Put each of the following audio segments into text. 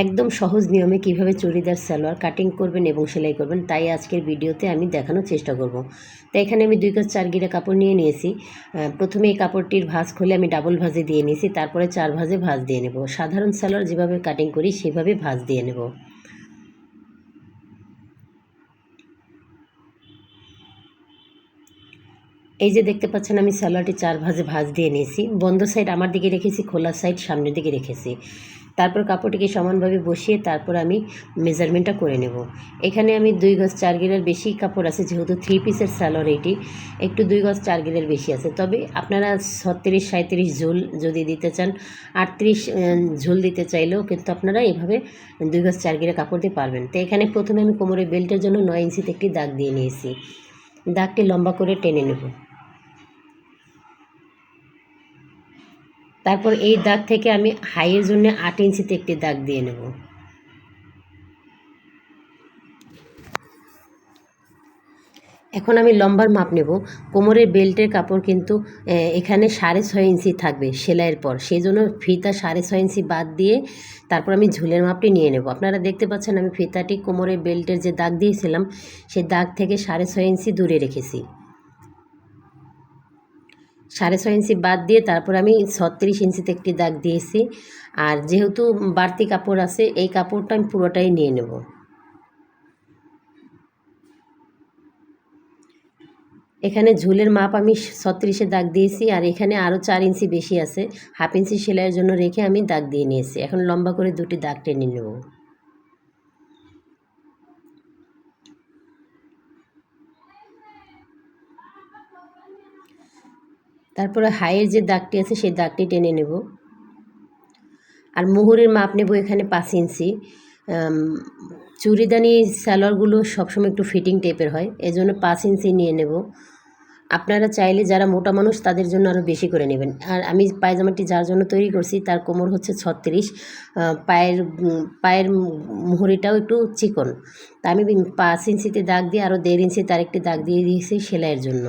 একদম সহজ নিয়মে কিভাবে চুড়িদার সালোয়ার কাটিং করবেন এবং সেলাই করবেন তাই আজকের ভিডিওতে আমি দেখানোর চেষ্টা করব। তাই এখানে আমি 2 গজ 4 গিরা কাপড় নিয়ে নিয়েছি। প্রথমে এই কাপড়টির ভাঁজ খুলে আমি ডাবল ভাঁজে দিয়ে নিয়েছি, তারপরে 4 ভাঁজে ভাঁজ দিয়ে নেব। সাধারণ সালোয়ার যেভাবে কাটিং করি সেভাবে ভাঁজ দিয়ে নেব। এই যে দেখতে পাচ্ছেন আমি সালোয়ারটি 4 ভাঁজে ভাঁজ দিয়ে নিয়েছি। বন্ধ সাইড আমার দিকে রেখেছি, খোলা সাইড সামনের দিকে রেখেছি। তারপর কাপড়টিকে সমানভাবে বসিয়ে তারপর আমি মেজারমেন্টটা করে নেব। এখানে আমি 2 গজ 4 গিরার বেশি কাপড় আছে, যেহেতু 3 পিসের সালোয়ার এটি, একটু 2 গজ 4 গিরার বেশি আছে। তবে আপনারা 36 37 ঝুল যদি দিতে চান, 38 ঝুল দিতে চাইলেও কিন্তু আপনারা এভাবে 2 গজ 4 গিরা কাপড় দিয়ে পারবেন। তো এখানে প্রথমে আমি কোমরের বেল্টের জন্য 9 ইঞ্চিতে একটি দাগ দিয়ে নিয়েছি। দাগটি লম্বা করে টেনে নেব। তারপর এই দাগ থেকে আমি হাইয়ের জন্য 8 ইঞ্চিতে একটি দাগ দিয়ে নেব। এখন আমি লম্বার মাপ নেব। কোমরের বেল্টের কাপড় কিন্তু এখানে 6.5 ইঞ্চি থাকবে সেলাইয়ের পর, সেই জন্য ফিতা 6.5 ইঞ্চি বাদ দিয়ে তারপর আমি ঝুলের মাপটি নিয়ে নেব। আপনারা দেখতে পাচ্ছেন আমি ফিতাটি কোমরের বেল্টের যে দাগ দিয়েছিলাম সেই দাগ থেকে 6.5 ইঞ্চি দূরে রেখেছি। 6.5 ইঞ্চি বাদ দিয়ে তারপর আমি 36 ইঞ্চিতে একটি দাগ দিয়েছি। আর যেহেতু বাড়তি কাপড় আছে এই কাপড়টা আমি পুরোটাই নিয়ে নেব। এখানে ঝুলের মাপ আমি 36-এ দাগ দিয়েছি, আর এখানে আরও 4 ইঞ্চি বেশি আছে, হাফ ইঞ্চি সেলাইয়ের জন্য রেখে আমি দাগ দিয়ে নিয়েছি। এখন লম্বা করে দুটি দাগ টেনে নেব। তারপরে হাইয়ের যে দাগটি আছে সেই দাগটি টেনে নেব। আর মুহুরের মাপ নেব এখানে 5 ইঞ্চি। চুড়িদানি সালোয়ারগুলো সবসময় একটু ফিটিং টাইপের হয়, এজন্য 5 ইঞ্চি নিয়ে নেব। আপনারা চাইলে যারা মোটা মানুষ তাদের জন্য আরও বেশি করে নেবেন। আর আমি পায়জামাটি যার জন্য তৈরি করছি তার কোমর হচ্ছে 36, পায়ের মুহুরিটাও একটু চিকন, তা আমি 5 ইঞ্চিতে দাগ দিয়ে আরও 1.5 ইঞ্চি তার একটি দাগ দিয়ে দিয়েছি সেলাইয়ের জন্য।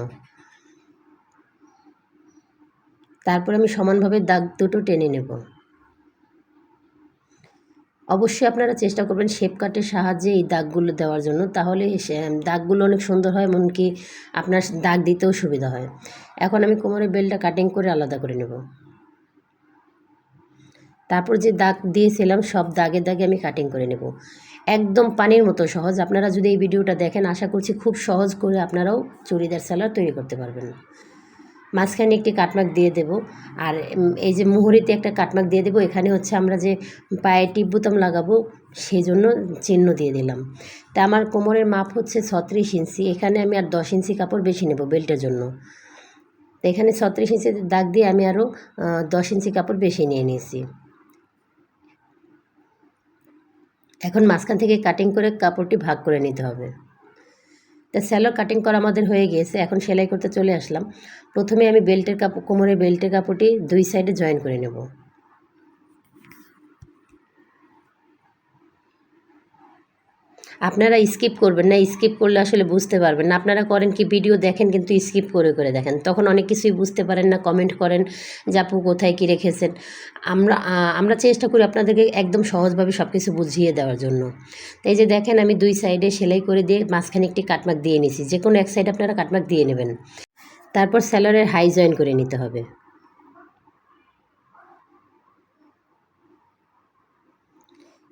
তারপর আমি সমানভাবে দাগ দুটো টেনে নেব। অবশ্যই আপনারা চেষ্টা করবেন শেপ কাটের সাহায্যে এই দাগগুলো দেওয়ার জন্য, তাহলে দাগগুলো অনেক সুন্দর হয়, এমনকি আপনার দাগ দিতেও সুবিধা হয়। এখন আমি কোমরের বেল্টটা কাটিং করে আলাদা করে নেব। তারপর যে দাগ দিয়েছিলাম সব দাগে দাগে আমি কাটিং করে নেব। একদম পানির মতো সহজ। আপনারা যদি এই ভিডিওটা দেখেন আশা করছি খুব সহজ করে আপনারাও চুড়িদার সালোয়ার তৈরি করতে পারবেন। মাঝখানে একটি কাটমার্ক দিয়ে দেব, আর এই যে মুহুরিতে একটা কাটমার্ক দিয়ে দেব। এখানে হচ্ছে আমরা যে পায়ে টিপ বোতাম লাগাবো সেই জন্য চিহ্ন দিয়ে দিলাম। তা আমার কোমরের মাপ হচ্ছে 36 ইঞ্চি, এখানে আমি আর 10 ইঞ্চি কাপড় বেশি নেব বেল্টের জন্য। তো এখানে 36 ইঞ্চি দাগ দিয়ে আমি আরও 10 ইঞ্চি কাপড় বেশি নিয়ে নিয়েছি। এখন মাঝখান থেকে কাটিং করে কাপড়টি ভাগ করে নিতে হবে। তা স্যালো কাটিং করা আমাদের হয়ে গিয়েছে, এখন সেলাই করতে চলে আসলাম। প্রথমে আমি বেল্টের কাপড়, কোমরের বেল্টের কাপড়টি 2 সাইডে জয়েন করে নেব। আপনারা স্কিপ করবেন না, স্কিপ করলে আসলে বুঝতে পারবেন না। আপনারা করেন কি, ভিডিও দেখেন কিন্তু স্কিপ করে করে দেখেন, তখন অনেক কিছুই বুঝতে পারেন না, কমেন্ট করেন যে আপু কোথায় কী রেখেছেন। আমরা চেষ্টা করি আপনাদেরকে একদম সহজভাবে সব কিছু বুঝিয়ে দেওয়ার জন্য। এই যে দেখেন আমি 2 সাইডে সেলাই করে দিয়ে মাঝখানে একটি কাটমার্ক দিয়ে নিছি। যে কোনো এক সাইডে আপনারা কাটমার্ক দিয়ে নেবেন। তারপর স্যালোয়ারের হাই জয়েন করে নিতে হবে।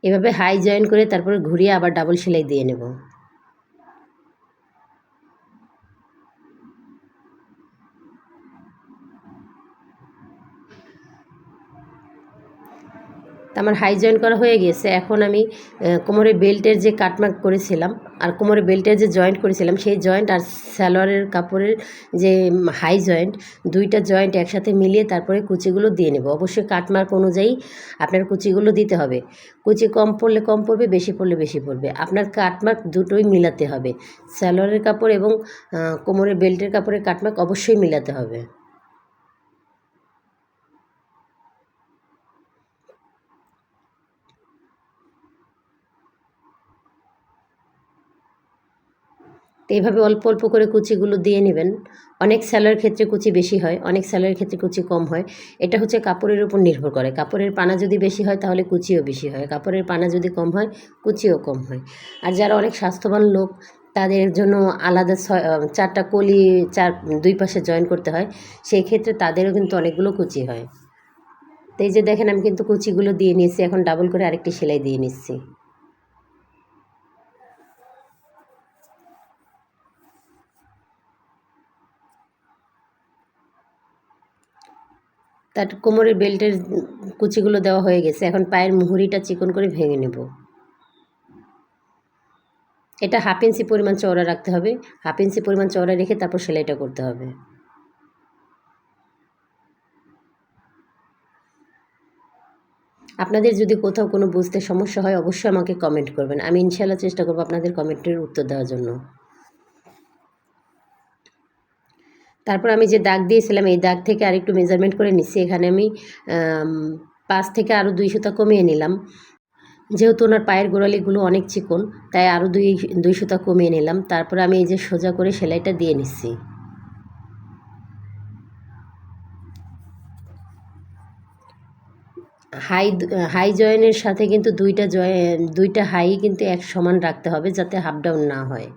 এভাবে হাই জয়েন করে তারপরে ঘুরিয়ে আবার ডাবল সেলাই দিয়ে নেব। আমার হাই জয়েন করা হয়ে গেছে। এখন আমি কোমরের বেল্টের যে কাটমার্ক করেছিলাম আর কোমরের বেল্টের যে জয়েন্ট করেছিলাম সেই জয়েন্ট আর সালোয়ারের কাপড়ের যে হাই জয়েন্ট, দুইটা জয়েন্ট একসাথে মিলিয়ে তারপরে কুচিগুলো দিয়ে নেব। অবশ্যই কাটমার্ক অনুযায়ী আপনার কুচিগুলো দিতে হবে। কুচি কম পড়লে কম পড়বে, বেশি পড়লে বেশি পড়বে। আপনার কাটমার্ক দুটোই মিলাতে হবে। সালোয়ারের কাপড় এবং কোমরের বেল্টের কাপড়ের কাটমার্ক অবশ্যই মিলাতে হবে। তো এইভাবে অল্প অল্প করে কুচিগুলো দিয়ে নেবেন। অনেক সেলাইয়ের ক্ষেত্রে কুচি বেশি হয়, অনেক সেলাইয়ের ক্ষেত্রে কুচি কম হয়। এটা হচ্ছে কাপড়ের উপর নির্ভর করে। কাপড়ের পানা যদি বেশি হয় তাহলে কুচিও বেশি হয়, কাপড়ের পানা যদি কম হয় কুচিও কম হয়। আর যারা অনেক স্বাস্থ্যবান লোক তাদের জন্য আলাদা 4টা কলি 2 পাশে জয়েন করতে হয়, সেই ক্ষেত্রে তাদেরও কিন্তু অনেকগুলো কুচি হয়। তো এই যে দেখেন আমি কিন্তু কুচিগুলো দিয়ে নিয়েছি, এখন ডাবল করে আরেকটি সেলাই দিয়ে নিচ্ছি। তার কোমরের বেল্টের কুচিগুলো দেওয়া হয়ে গেছে, এখন পায়ের মুহুরিটা চিকন করে ভেঙে নেব। এটা 1/2 ইঞ্চি পরিমাণ চওড়া রাখতে হবে, 1/2 ইঞ্চি পরিমাণ চওড়া রেখে তারপর সেলাইটা করতে হবে। আপনাদের যদি কোথাও কোনো বুঝতে সমস্যা হয় অবশ্যই আমাকে কমেন্ট করবেন, আমি ইনশাআল্লাহ চেষ্টা করব আপনাদের কমেন্টের উত্তর দেওয়ার জন্য। তারপর আমি যে দাগ দিয়েছিলাম এই দাগ থেকে আরেকটু মেজারমেন্ট করে নিচ্ছি। এখানে আমি 5 থেকে আরও 2 সুতা কমিয়ে নিলাম। যেহেতু ওনার পায়ের গোড়ালিগুলো অনেক চিকন তাই আরও 2 সুতা কমিয়ে নিলাম। তারপর আমি এই যে সোজা করে সেলাইটা দিয়ে নিচ্ছি। হাই জয়েনের সাথে কিন্তু দুইটা হাই কিন্তু এক সমান রাখতে হবে যাতে হাফ ডাউন না হয়।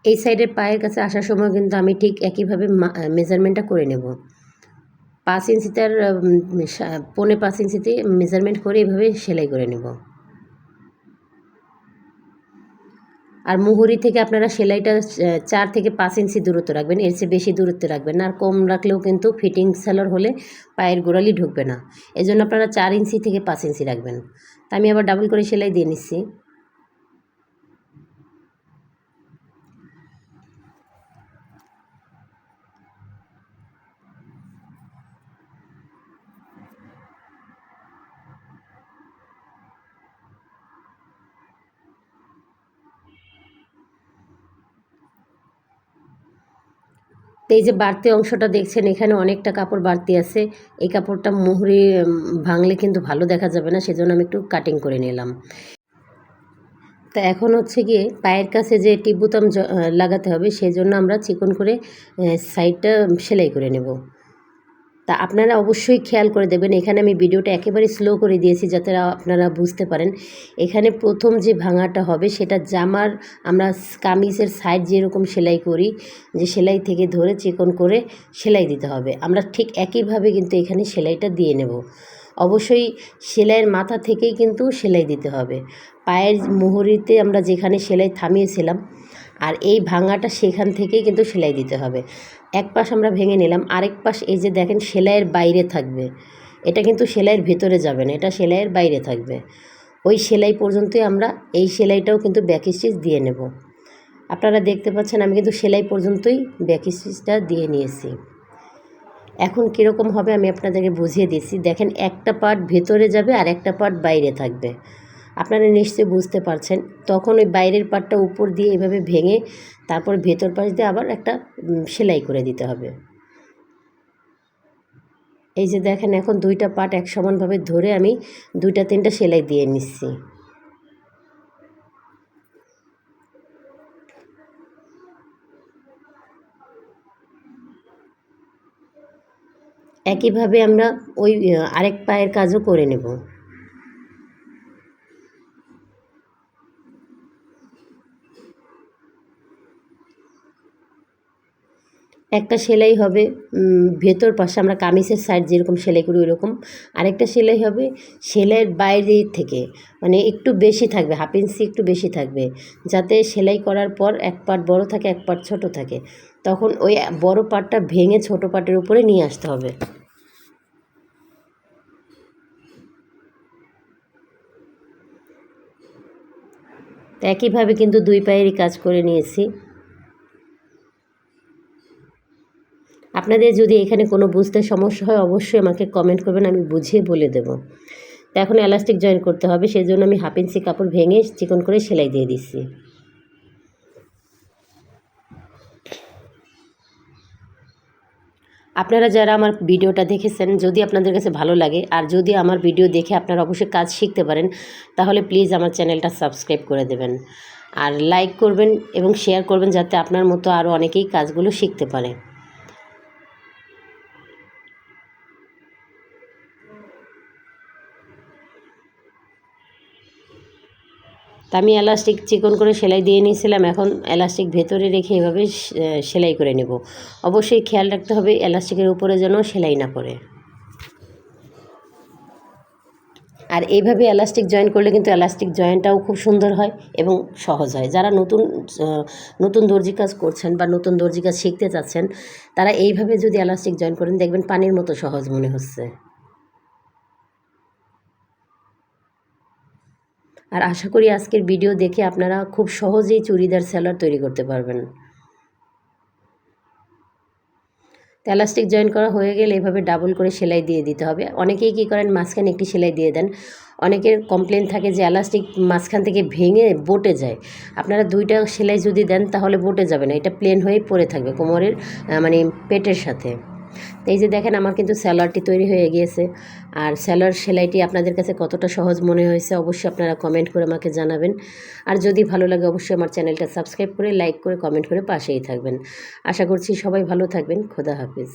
এই সাইডের পায়ের কাছে আসার সময় কিন্তু আমি ঠিক একইভাবে মেজারমেন্টটা করে নেব। 5 ইঞ্চিটার 4.25 ইঞ্চিতে মেজারমেন্ট করে এভাবে সেলাই করে নেব। আর মুহুরি থেকে আপনারা সেলাইটা 4 থেকে 5 ইঞ্চি দূরত্ব রাখবেন, এর চেয়ে বেশি দূরত্ব রাখবেন না। আর কম রাখলেও কিন্তু ফিটিং সেলার হলে পায়ের গোড়ালি ঢুকবে না, এজন্য আপনারা 4 ইঞ্চি থেকে 5 ইঞ্চি রাখবেন। তা আমি আবার ডাবল করে সেলাই দিয়ে নিচ্ছি। তো এই যে বাড়তি অংশটা দেখছেন এখানে অনেকটা কাপড় বাড়তি আছে, এই কাপড়টা মুহুরি ভাঙলে কিন্তু ভালো দেখা যাবে না, সেজন্য আমি একটু কাটিং করে নিলাম। তা এখন হচ্ছে গিয়ে পায়ের কাছে যে টিপ বোতাম লাগাতে হবে সেজন্য আমরা চিকন করে সাইডটা সেলাই করে নেব। তা আপনারা অবশ্যই খেয়াল করে দেবেন, এখানে আমি ভিডিওটা একেবারে স্লো করে দিয়েছি যাতে আপনারা বুঝতে পারেন। এখানে প্রথম যে ভাঙাটা হবে সেটা জামার আমরা কামিজের সাইড যেরকম সেলাই করি, যে সেলাই থেকে ধরে চিকন করে সেলাই দিতে হবে, আমরা ঠিক একইভাবে কিন্তু এখানে সেলাইটা দিয়ে নেব। অবশ্যই সেলাইয়ের মাথা থেকেই কিন্তু সেলাই দিতে হবে। পায়ের মুহুরিতে আমরা যেখানে সেলাই থামিয়েছিলাম আর এই ভাঙাটা সেখান থেকেই কিন্তু সেলাই দিতে হবে। এক পাশ আমরা ভেঙে নিলাম, আরেক পাশ এই যে দেখেন সেলাইয়ের বাইরে থাকবে, এটা কিন্তু সেলাইয়ের ভেতরে যাবে না, এটা সেলাইয়ের বাইরে থাকবে। ওই সেলাই পর্যন্তই আমরা এই সেলাইটাও কিন্তু ব্যাক স্টিচ দিয়ে নেব। আপনারা দেখতে পাচ্ছেন আমি কিন্তু সেলাই পর্যন্তই ব্যাক স্টিচটা দিয়ে নিয়েছি। এখন কীরকম হবে আমি আপনাদেরকে বুঝিয়ে দিচ্ছি। দেখেন একটা পার্ট ভেতরে যাবে আর একটা পার্ট বাইরে থাকবে, আপনারা নিশ্চয়ই বুঝতে পারছেন। তখন ওই বাইরের পার্টটা উপর দিয়ে এভাবে ভেঙে তারপর ভেতর পাশ দিয়ে আবার একটা সেলাই করে দিতে হবে। এই যে দেখেন এখন 2টা পার্ট এক সমানভাবে ধরে আমি 2-3টা সেলাই দিয়ে নিচ্ছি। একইভাবে আমরা ওই আরেক পায়ের কাজও করে নেব। একটা সেলাই হবে ভেতর পাশে আমরা কামিজের সাইড যেরকম সেলাই করি ওইরকম, আরেকটা সেলাই হবে সেলাইয়ের বাইরে থেকে, মানে একটু বেশি থাকবে, 1/2 ইঞ্চি একটু বেশি থাকবে, যাতে সেলাই করার পর এক পার্ট বড় থাকে এক পার্ট ছোট থাকে। তখন ওই বড় পার্টটা ভেঙে ছোট পার্টের উপরে নিয়ে আসতে হবে। একইভাবে কিন্তু 2 পায়েরই কাজ করে নিয়েছি। আপনাদের যদি এখানে কোনো বুঝতে সমস্যা হয় অবশ্যই আমাকে কমেন্ট করবেন, আমি বুঝিয়ে বলে দেব। তো এখন এলাস্টিক জয়েন করতে হবে, সেই জন্য আমি 1/2 ইঞ্চি কাপড় ভেঙে চিকন করে সেলাই দিয়ে দিচ্ছি। আপনারা যারা আমার ভিডিওটা দেখেছেন, যদি আপনাদের কাছে ভালো লাগে আর যদি আমার ভিডিও দেখে আপনারা অবশ্যই কাজ শিখতে পারেন, তাহলে প্লিজ আমার চ্যানেলটা সাবস্ক্রাইব করে দেবেন আর লাইক করবেন এবং শেয়ার করবেন, যাতে আপনার মতো আরও অনেকেই কাজগুলো শিখতে পারে। তা আমি এলাস্টিক চিকন করে সেলাই দিয়ে নিয়েছিলাম, এখন এলাস্টিক ভেতরে রেখে এভাবে সেলাই করে নেব। অবশ্যই খেয়াল রাখতে হবে এলাস্টিকের উপরে যেন সেলাই না পড়ে। আর এইভাবে এলাস্টিক জয়েন করলে কিন্তু এলাস্টিক জয়েনটাও খুব সুন্দর হয় এবং সহজ হয়। যারা নতুন দর্জি কাজ করছেন বা নতুন দর্জি কাজ শিখতে চাচ্ছেন, তারা এইভাবে যদি এলাস্টিক জয়েন করেন, দেখবেন পানির মতো সহজ মনে হচ্ছে। আর আশা করি আজকের ভিডিও দেখে আপনারা খুব সহজেই চুড়িদার সেলার তৈরি করতে পারবেন। এলাস্টিক জয়েন করা হয়ে গেলে এভাবে ডাবল করে সেলাই দিয়ে দিতে হবে। অনেকেই কী করেন, মাঝখানে একটি সেলাই দিয়ে দেন। অনেকের কমপ্লেন থাকে যে এলাস্টিক মাঝখান থেকে ভেঙে বটে যায়। আপনারা 2টা সেলাই যদি দেন তাহলে বটে যাবে না, এটা প্লেন হয়েই পড়ে থাকবে কোমরের মানে পেটের সাথে। তো এই যে দেখেন, আমার কিন্তু স্যালোয়ারটি তৈরি হয়ে গিয়েছে। আর স্যালোয়ার সেলাইটি আপনাদের কাছে কতটা সহজ মনে হয়েছে অবশ্যই আপনারা কমেন্ট করে আমাকে জানাবেন। আর যদি ভালো লাগে অবশ্যই আমার চ্যানেলটা সাবস্ক্রাইব করে, লাইক করে, কমেন্ট করে পাশেই থাকবেন। আশা করছি সবাই ভালো থাকবেন। খোদা হাফেজ।